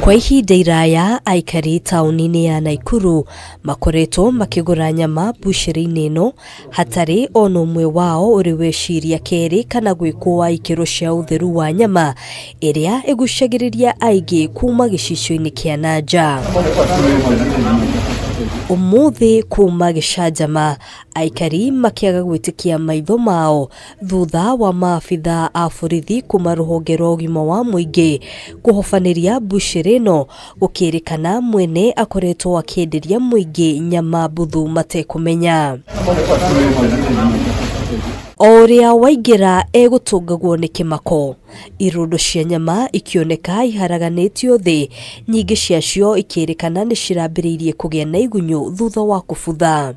Kwa ihinda iraya aikari taunini ya Naikuru makoretwo makigura nyama mbuciri-ini ino hatari ono umwe wao uri weciria keri kana gwikwa ikiro cia utheru wa nyama iria igucagiriria aingi kuma gicicio-ini kia nanja. Umuthi kuma gicanjama aikari makiaga gwitikia maitho mao thutha wa maabitha a borithi kuma ruhonge rwa ugima wa muingi kuhofaniria mbuciri ino gukirikana mwene akoretwo akienderia muingi Nyama Mbuthu matekumenya. Oria waingira egutungagwo ni kimako irundo cia nyama ikioneka iharaganitio thi nyingi ciacio ikirikana ni cirambiriirie kugia na igunyu thutha wa kubutha.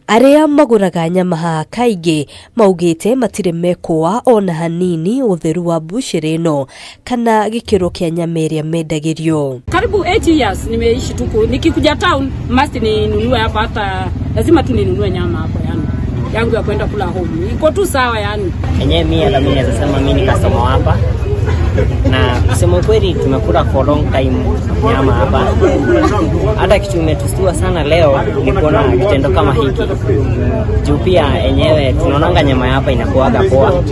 Aria maguraga nyama kaingi maugite matire mekwa ona hanini utheru wa mbuciri ino kana gikiro kia nyama iria mendagirio. Karibu 8 years nimeishi tuko nikikuja town must ninunue hapa, hata lazima tu ninunue nyama hapo yangu ya kwenda kula home. Iko tu sawa yani. Enyewe mimi naweza sema mimi ni customer hapa. Na kusema kweli tumekula for long time nyama hapa. Hata kitu kimetustua sana leo ni kuona kitendo kama hiki. Juu pia enyewe tunaonanga nyama hapa inakuaga poa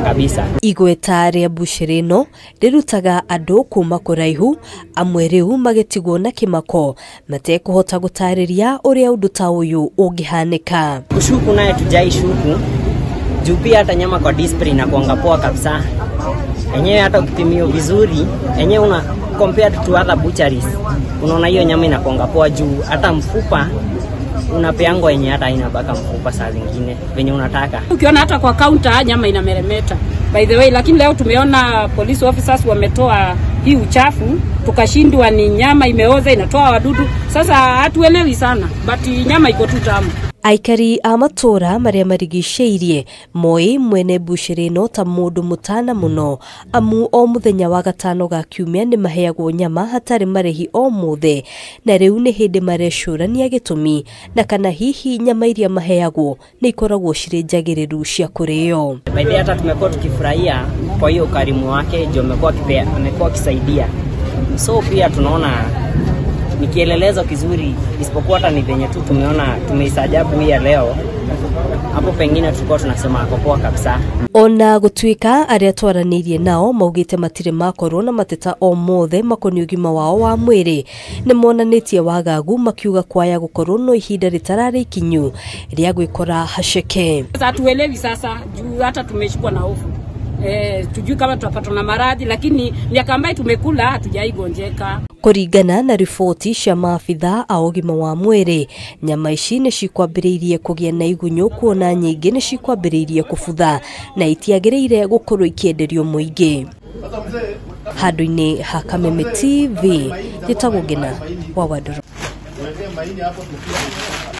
kabisa. Igweta ria mbuciri ino rirutaga andu kuma kuraihu amwe riu magetigwo na kimako matekuhota gutariria uria undu ta uyu ungihanika. Kushuku naye tujai shuku. Juu pia hata nyama kwa display inakuanga poa kabisa. Enyewe hata ukipimio vizuri, enyewe una compared to other butcheries, unaona hiyo nyama inakuanga poa juu hata mfupa unapeango yenye hata inabaka mfupa saa zingine venye unataka. Ukiona hata kwa counter nyama inameremeta. By the way, lakini leo tumeona police officers wametoa hii uchafu, tukashindwa ni nyama imeoza inatoa wadudu. Sasa hatuelewi sana, but nyama iko tu tamu. Aikari amatora maria marigiceirie moi mwene mbuciri ino ta mundu mutana muno amu o muthenya wa gatano ga kiumia ni maheagwo nyama hatari marehi o muthe na riu ni hindi marecurania gitumi na kana hihi nyama iria maheagwo ni ikoragwo ciri njagiriru cia kurio. Baadhi hata tumekuwa tukifurahia kwa hiyo karimu wake jo amekuwa akisaidia. So pia tunaona ni kielelezo kizuri, isipokuwa hata ni venye tu tumeona tumeisajabu hii leo. Hapo pengine tulikuwa tunasema akopoa kabisa. Ona gutwika aria twaranirie nao maugite matire makorwo na mateta o mothe makoni ugima wao wa mwiri ni monanitie wagagu makiuga kwaya gukorwo no ihinda ritarari kinyu ria gwikora haceke. Hatuelewi sasa juu hata tumeshikwa na hofu. Tujui kama tutapatwa na maradhi, lakini miaka ambayo tumekula hatujaigonjeka. Kuringana na ripoti cia maabitha a ugima wa mwiri nyama ici ni cikwambiriirie kugia na igunyu kuona nyingi ni cikwambiriirie kubutha na itiagiriire gukorwo ikienderio muingi. Handu-ini ha Kameme TV gitagwo Ngina wa Waduru.